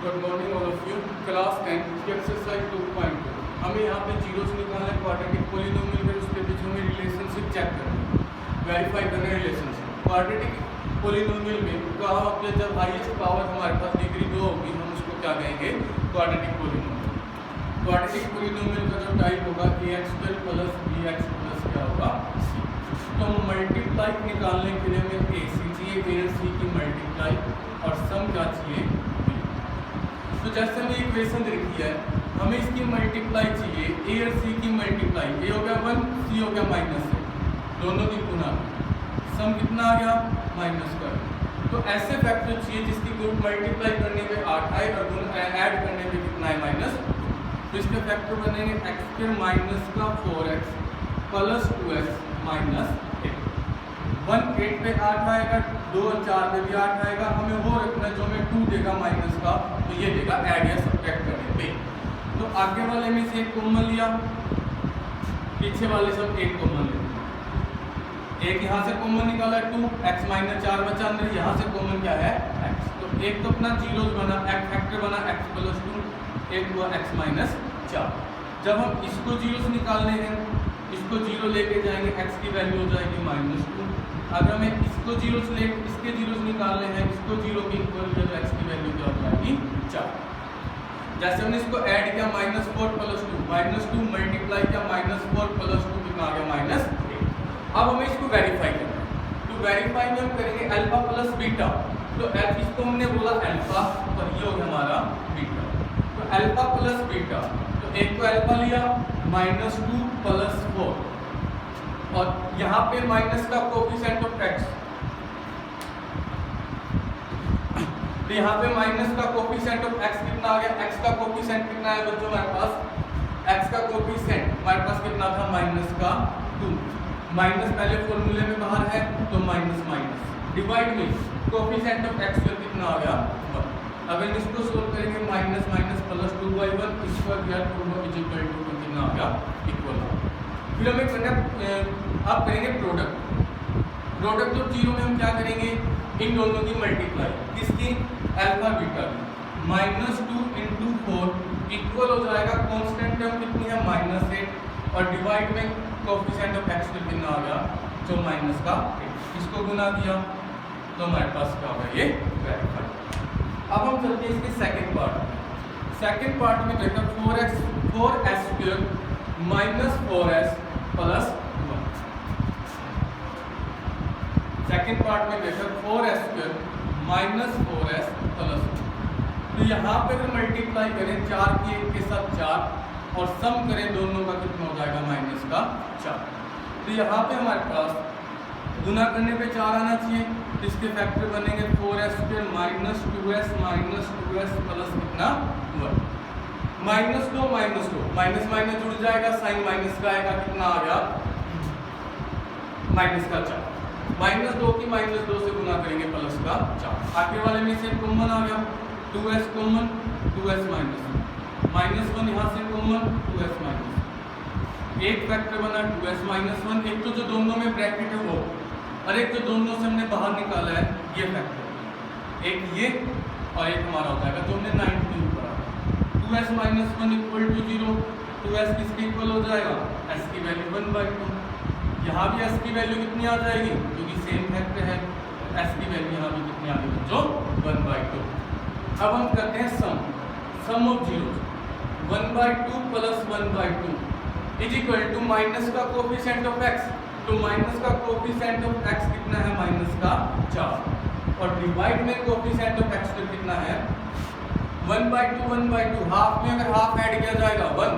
Good morning all of you. Class 10 की exercise 2.2 हमें यहाँ पे जीरोस निकालना है, क्वाड्रेटिक पॉलिनोमियल में उसके बीच हमें रिलेशनशिप चेक करना है, वेरीफाई करना है रिलेशनशिप। क्वाड्रेटिक पॉलिनोमियल में कहा कि जब हाईएस्ट पावर हमारे पास डिग्री 2 होगी हम उसको क्या कहेंगे, क्वाड्रेटिक पॉलिनोमियल। क्वाड्रेटिक पॉलिनोमियल का जो टाइप होगा ax² प्लस bx प्लस क्या होगा c। तो मल्टीप्लाई निकालने के लिए हमें a c चाहिए, a और c की मल्टीप्लाई, और सम क्या चाहिए b। तो जैसे हमें इक्वेशन लिखी है, हमें इसकी मल्टीप्लाई चाहिए, a और c की मल्टीप्लाई, a हो गया 1, c हो गया -1, दोनों की गुना, सम कितना आ गया -1। तो ऐसे फैक्टर चाहिए जिसकी मल्टीप्लाई करने पे 8 आए और ऐड करने पे कितना है -। तो इसके फैक्टर बनेंगे x² माइनस का 4x प्लस 2x माइनस 8। 1 8 पे 8 आएगा, 2 और 4 पे भी 8 आएगा। हमें वो रखना जो हमें 2 देगा माइनस का, तो ये देगा ऐड या सब्ट्रैक्ट करने पे। तो आगे वाले में से एक कॉमन लिया, पीछे वाले सब एक कॉमन लेते हैं। एक यहाँ से कॉमन निकाला 2, x माइनस 4 बचा अंदर, यहाँ से कॉमन क्या है x। तो एक तो अपना जीरोस बना, x फैक्टर बना x प्लस 2, एक हुआ x माइनस 4। जब हम इसको जीरोस निकालने हैं, इसको जीरो लेके जाएंगे, x की वैल्यू हो जाएगी -2। अगर हमें इसको जीरोस ले इसके जीरोस निकालने हैं, इसको जीरो के इक्वल तो x की वैल्यू क्या हो जाएगी 4। जैसे हमने इसको ऐड किया -4 प्लस 2, -2 मल्टीप्लाई किया -4 प्लस 2 कितना आ गया -8। अब हमें इसको वेरीफाई करना है। तो वेरीफाई में हम करेंगे अल्फा प्लस बीटा। तो इसको हमने बोला अल्फा, और ये हो गया हमारा बीटा। तो अल्फा प्लस बीटा, तो एक को अल्फा लिया -2 प्लस 4, और यहाँ पे माइनस का कोफिशिएंट ऑफ x, तो यहाँ पे माइनस का कोफिशिएंट ऑफ x कितना आ गया, x का कोफिशिएंट कितना है बच्चों हमारे पास, x का कोफिशिएंट हमारे पास कितना था -2। माइनस पहले फॉर्मूले में बाहर है तो माइनस माइनस, डिवाइड में कोफिशिएंट ऑफ x का कितना आ गया 1। अगर इसको सोल्व करेंगे माइनस माइनस प्लस 2/1 स्क्वायर किया तो इक्वल टू कितना आ गया इक्वल। फिर हमें करना, अब करेंगे प्रोडक्ट। प्रोडक्ट ऑफ जीरो में हम क्या करेंगे, इन दोनों की मल्टीप्लाई, किसकी, अल्फा बीटा की। -2 × 4 इक्वल हो जाएगा, कांस्टेंट टर्म कितनी है -8, और डिवाइड में कोफिशिएंट ऑफ x कितना आ गया जो -8। इसको गुना किया तो हमारे पास क्या होगा ये वेरीफाई। अब हम चलते हैं इसके सेकंड पार्ट। सेकंड पार्ट में देखा 4s² minus 4s plus 1। Second part में देखा 4s² माइनस 4s प्लस 1। तो यहाँ पे अगर मल्टीप्लाई करें 4 की 1 के साथ 4, और सम करें दोनों का कितना हो जाएगा -4। तो यहाँ पे हमारे पास गुना करने पे 4 आना चाहिए, तो इसके फैक्टर बनेंगे 4s² माइनस 2s प्लस कितना 1। -2 माइनस माइनस जुड़ जाएगा, साइन माइनस का आएगा, कितना आ गया -4। -2 की -2 से गुना करेंगे प्लस का 4। आगे वाले में से कॉमन आ गया, 2s कॉमन, 2s -1 यहाँ से कॉमन, 2s माइनस। एक फैक्टर बना 2s -1, एक तो जो दोनों में ब्रैकेट है वो, और एक जो दोनों से हमने बाहर निकाला है ये फैक्टर, एक ये और एक हमारा हो जाएगा जो हमने 19 पढ़ा। 2s -1 इक्वल टू 0, 2s किसके इक्वल हो जाएगा, s की वैल्यू 1/2। यहाँ भी s की वैल्यू कितनी आ जाएगी, क्योंकि सेम फैक्टर है, s की वैल्यू यहाँ भी कितनी आ गई जो 1/2। अब हम करते हैं sum of zero. 1/2 plus 1/2 is equal to minus का कोफिशिएंट ऑफ x। तो माइनस का कोफिशिएंट ऑफ x कितना है -4, और डिवाइड में कोफिशिएंट ऑफ x कितना है 1/2 हाफ में अगर हाफ ऐड किया जाएगा 1,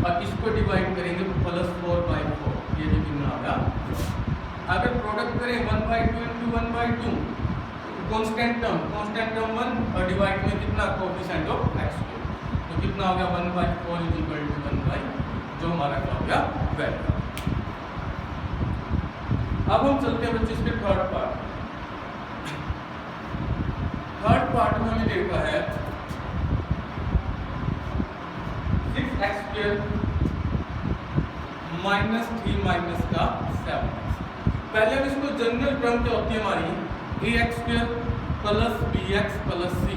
और इसको डिवाइड करेंगे +4/4, ये भी कितना आ गया। अगर प्रोडक्ट करें 1/2 × 1/2, कांस्टेंट टर्म 1, और डिवाइड में कितना कोफिशिएंट ऑफ x, तो कितना हो गया 1/4 इज इक्वल टू 1/, जो हमारा क्या हो गया वैल्यू। अब हम चलते हैं बच्चे इसके थर्ड पार्ट। थर्ड पार्ट में हमें देखा है 6x² माइनस 3 माइनस का 7। पहले हम इसको जनरल टर्म क्या होती है हमारी ax² plus bx plus c,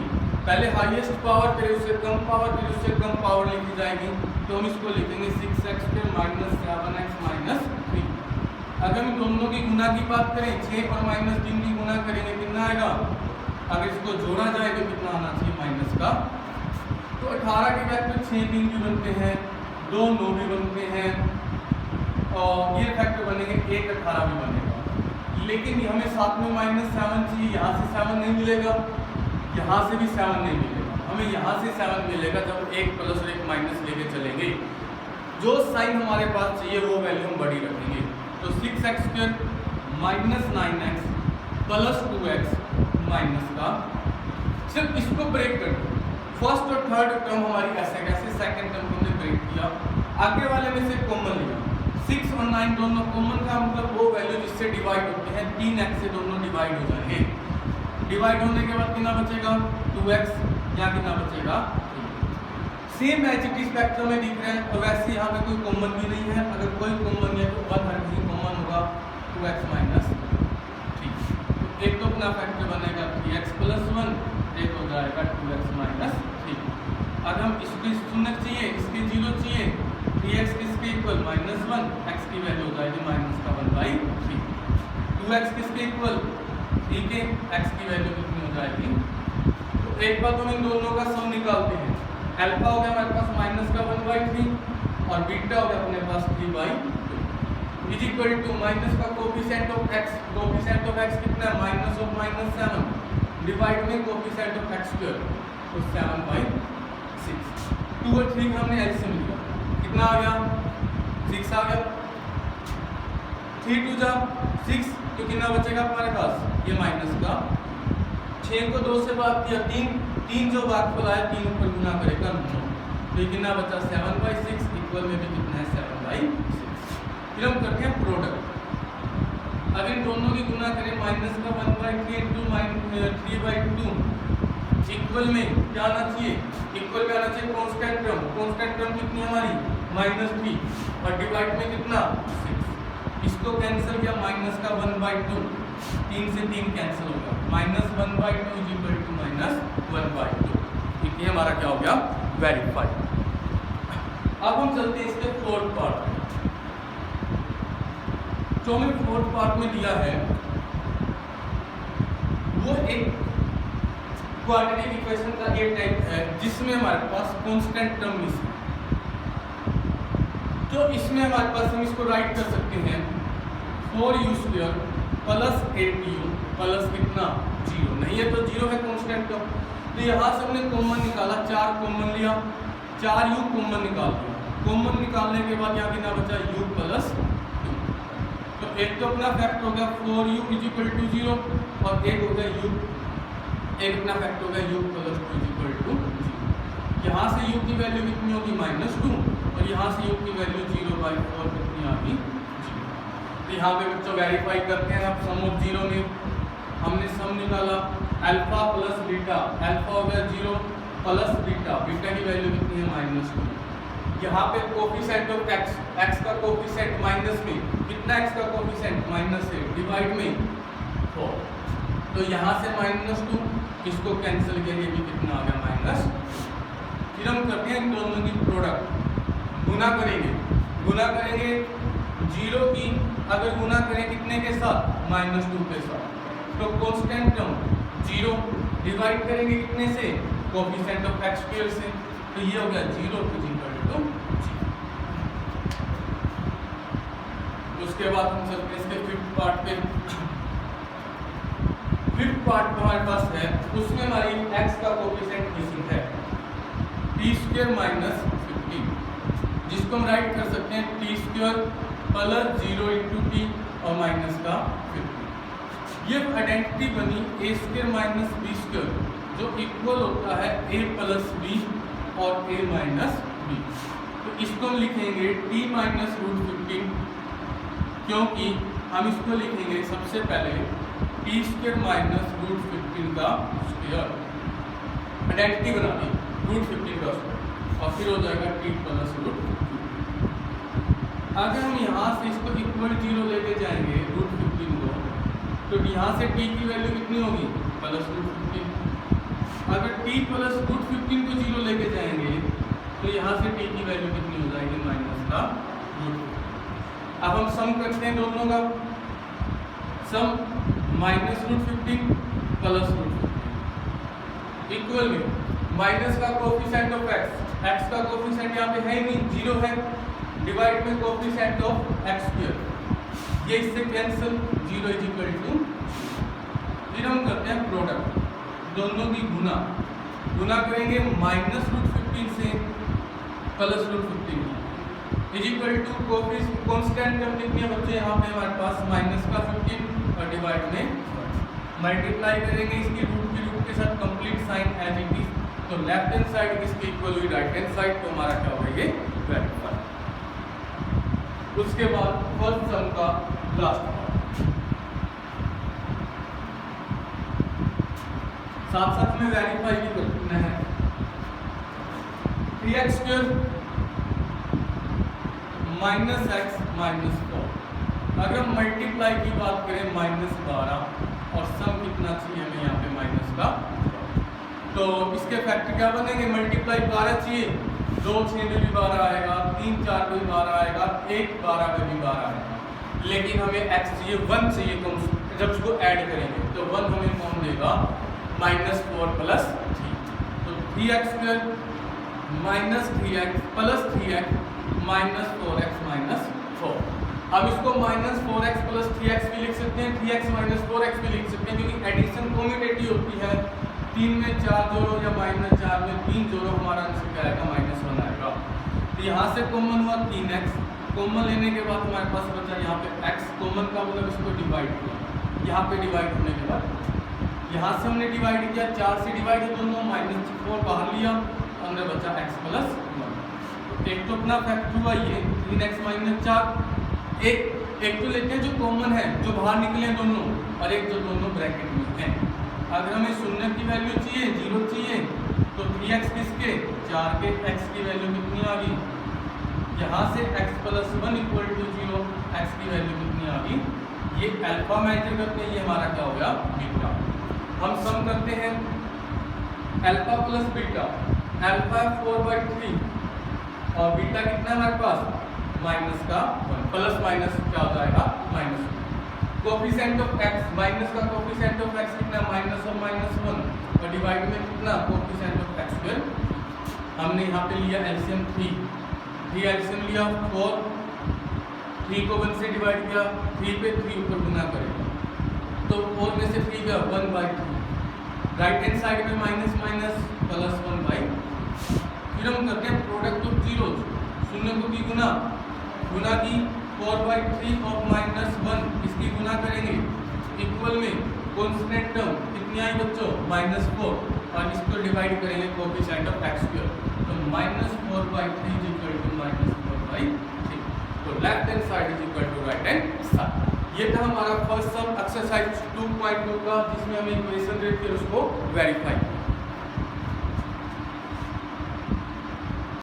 पहले हाईएस्ट पावर फिर उससे कम पावर फिर उससे कम पावर लिखी जाएगी, तो हम इसको लिखेंगे 6x फिर माइनस 7x माइनस 3। अगर हम दोनों की गुना की बात करें 6 और माइनस 3 की गुना करेंगे कितना आएगा, अगर इसको जोड़ा जाए तो कितना आना चाहिए माइनस का। तो 18 के फैक्टर 6 3 भी बनते हैं, 2 9 भी बनते हैं और ये फैक्टर बनेंगे 1 18 भी बनेगा। लेकिन हमें साथ में माइनस 7 चाहिए, यहाँ से 7 नहीं मिलेगा, यहाँ से भी 7 नहीं मिलेगा, हमें यहाँ से 7 मिलेगा जब एक प्लस और एक माइनस लेके चलेंगे। जो साइन हमारे पास चाहिए वो वैल्यू हम बड़ी रखेंगे। तो 6x² minus 9x plus 2x minus का, सिर्फ इसको ब्रेक कर दो। फर्स्ट और थर्ड टर्म हमारी ऐसे कैसे, सेकंड टर्म को हमने ब्रेक किया, आगे वाले में से कॉमन लिया। 6 और 9 दोनों कॉमन का मतलब वो वैल्यू जिससे डिवाइड होते हैं, 3x से दोनों डिवाइड हो जाएंगे। डिवाइड होने के बाद कितना बचेगा 2x, यहाँ कितना बचेगा 3। Same as it is factor में दिख रहे हैं और वैसे यहाँ पे कोई कॉमन भी नहीं है, अगर कोई कॉमन है तो 1 हर कहीं कॉमन होगा, 2x माइनस 3। तो एक तो अपना फैक्टर बनेगा 3x प्लस 1, एक हो जाएगा 2x माइनस 3। अगर हम इसको शून्य चाहिए, इसके 0 चाहिए, 3x किसके इक्वल माइनस 1, x की वैल्यू हो जाएगी माइनस का 1/3। 2x किसके इक्वल, ठीक है, x की वैल्यू कितनी हो जाएगी। तो एक बार हम इन दोनों का सम निकालते हैं। अल्फा हो गया हमारे पास माइनस का 1/3 और बीटा हो गया अपने पास 3/2 इज इक्वल टू माइनस का coefficient of x, coefficient of x कितना है माइनस ऑफ माइनस 7 डिवाइड में कोफिशिएंट ऑफ x², तो 7/6। 2 और 3 हमने एलसीएम लिया, कितना आ गया 6 आ गया, 3 2 जा 6, तो कितना बचेगा हमारे पास ये माइनस का 6 को 2 से भाग किया, 3 जो भागफल आया 3 ऊपर गुना करेगा 9, तो ये कितना बचा 7/6 इक्वल में भी कितना है 7/6। फिर हम करते हैं प्रोडक्ट। अगर इन दोनों की गुना करें माइनस का 1/3 इंटू 3/2 इक्वल में क्या आना चाहिए, इक्वल में आना चाहिए कांस्टेंट टर्म। कांस्टेंट टर्म कितनी हमारी -3 और डिवाइड में कितना 6, इसको कैंसिल किया माइनस का 1/2, 3 से 3 कैंसिल होगा, -1/2 इज इक्वल टू -1/2। ठीक है, हमारा क्या हो गया वेरीफाई। अब हम चलते हैं इसके फोर्थ पार्ट में। जो हमें फोर्थ पार्ट में दिया है वो एक क्वाड्रेटिक इक्वेशन का एक टाइप है जिसमें हमारे पास कांस्टेंट टर्म मिसिंग है। तो इसमें हमारे पास हम इसको राइट कर सकते हैं 4u² प्लस 8u प्लस कितना 0, नहीं है तो 0 है कांस्टेंट टर्म। तो यहाँ से हमने कॉमन निकाला, 4 कॉमन लिया, 4u कॉमन निकाल दिया। कॉमन निकालने के बाद यहाँ कितना बचा u प्लस 2। तो एक तो अपना फैक्टर हो गया 4u इज इक्वल टू 0 और एक हो गया u, एक अपना फैक्टर हो गया u plus 2 is equal to 0। यहाँ से u की वैल्यू कितनी होगी -2 और यहाँ से u की वैल्यू 0/4 कितनी आ गई 0। तो यहाँ पे बच्चों वेरीफाई करते हैं। अब सम ऑफ 0 में हमने सम निकाला अल्फा प्लस बीटा, अल्फा हो गया 0 प्लस बीटा, बीटा की वैल्यू कितनी है -2। यहाँ पे कोफिशिएंट ऑफ x, x का कोफिशिएंट माइनस में कितना, x का कोफिशिएंट -8 डिवाइड में 4, तो यहाँ से -2 इसको कैंसिल किया, ये भी कितना आ गया -2। फिर हम करते हैं इन दोनों की प्रोडक्ट, गुना करेंगे 0 की, अगर गुना करें कितने के साथ -2 के साथ, तो कांस्टेंट टर्म 0 डिवाइड करेंगे कितने से, कोफिशिएंट ऑफ x² से, तो ये हो गया 0 इज इक्वल टू 0। उसके बाद हम चलते हैं इसके फिफ्थ पार्ट पे। फिफ्थ पार्ट हमारे पास है, उसमें हमारी x का कोफिशिएंट मिसिंग है t² माइनस 15, जिसको हम राइट कर सकते हैं t² प्लस 0 इंटू टी और माइनस का 15। ये आइडेंटिटी बनी a² माइनस b² जो इक्वल होता है a प्लस b और a माइनस b। तो इसको हम लिखेंगे t माइनस √15, क्योंकि हम इसको लिखेंगे सबसे पहले t² माइनस √15 का स्क्वायर, आइडेंटिटी बना दी √15 का स्क्वायर, और फिर हो जाएगा t प्लस √15। अगर हम यहाँ से इसको इक्वल 0 लेके जाएंगे √15 को, तो यहाँ से t की वैल्यू कितनी होगी प्लस √15, अगर t प्लस रूट 15 को 0 लेके जाएंगे तो यहाँ से t की वैल्यू कितनी हो जाएगी, माइनस का रूट। अब हम सम करते हैं दोनों का, sum minus root 15 plus root 15 equal में माइनस का कोफिशिएंट ऑफ x का कोफिशिएंट यहाँ पे है ही नहीं, 0 है, डिवाइड में कोफिशिएंट ऑफ x स्क्वायर, ये इससे कैंसिल, 0 इज इक्वल टू, फिर हम करते हैं प्रोडक्ट, दोनों की गुना करेंगे माइनस रूट 15 से plus root 15 is equal to constant term कितनी है बच्चे यहाँ पे हमारे पास, माइनस का 15 और डिवाइड में मल्टीप्लाई करेंगे इसकी रूट के साथ, complete sign as it is, तो लेफ्ट हैंड साइड इसके इक्वल हुई राइट हैंड साइड, तो हमारा क्या होगा ये वेरीफाई। उसके बाद फर्स्ट सम का लास्ट पार्ट, साथ साथ में वेरीफाई भी करना है। 3x square minus x minus 4, अगर हम मल्टीप्लाई की बात करें माइनस 12 और सम कितना चाहिए हमें यहाँ पे माइनस का, तो इसके फैक्टर क्या बनेंगे, मल्टीप्लाई 12 चाहिए, 2 6 में भी 12 आएगा, 3 4 में भी 12 आएगा, 1 12 में भी 12 आएगा, लेकिन हमें x चाहिए 1 चाहिए, तो जब उसको ऐड करेंगे तो 1 हमें कौन देगा, माइनस 4 प्लस 3, तो 3x square minus 3x plus 3x minus 4x minus 4। अब इसको माइनस 4x प्लस 3x भी लिख सकते हैं, 3x माइनस 4x भी लिख सकते हैं, क्योंकि एडिशन कॉम्यूटेटिव होती है, 3 में 4 जोड़ो या माइनस 4 में 3 जोड़ो, हमारा आंसर क्या आएगा, माइनस 1 आएगा। तो यहाँ से कॉमन हुआ 3x, कॉमन लेने के बाद हमारे पास बचा यहाँ पे x, कॉमन का मतलब इसको डिवाइड किया, यहाँ पे डिवाइड होने के बाद यहाँ से हमने डिवाइड किया, 4 से डिवाइड है दोनों, माइनस 4 बाहर लिया, अंदर बचा x प्लस 1। एक तो अपना फैक्टर हुआ ये 3x माइनस 4, एक तो लेते हैं जो कॉमन है, जो बाहर निकले दोनों, और एक जो दोनों ब्रैकेट में है। अगर हमें शून्य की वैल्यू चाहिए, 0 चाहिए, तो 3x किसके, 4 के, x की वैल्यू कितनी आ गई, यहाँ से x plus 1 equal to 0, x की वैल्यू कितनी आ गई, ये अल्फा मैटर करते हैं, ये हमारा क्या हो गया, बीटा। हम सम करते हैं अल्फा प्लस बीटा, अल्फा 4/3 और बीटा कितना है हमारे पास, माइनस का 1, प्लस माइनस क्या हो जाएगा, minus. Coefficient of x, minus का कोफिशिएंट ऑफ x कितना, माइनस और माइनस 1, और डिवाइड में कितना, कोफिशिएंट ऑफ x स्क्वायर। हमने यहाँ पे लिया एलसीएम 3 एलसीएम लिया 4, 3 को 1 से डिवाइड किया, 3 पे 3 ऊपर गुना करेगा, तो 4 में से 3 गया 1/3, राइट हैंड साइड में माइनस माइनस प्लस 1/, फिर हम करते हैं प्रोडक्ट ऑफ जीरोज, शून्य को की गुना की 4/3 और माइनस 1, इसकी गुना करेंगे, इक्वल में कॉन्स्टेंट टर्म कितनी आई बच्चों, माइनस 4, और इसको डिवाइड करेंगे कोफिशिएंट ऑफ x स्क्वायर, तो minus 4/3 is equal to minus 4/3, तो left hand side is equal to right hand side. ये था हमारा फर्स्ट सम एक्सरसाइज 2.2 का, जिसमें हमें इक्वेशन रेट फिर उसको वेरीफाई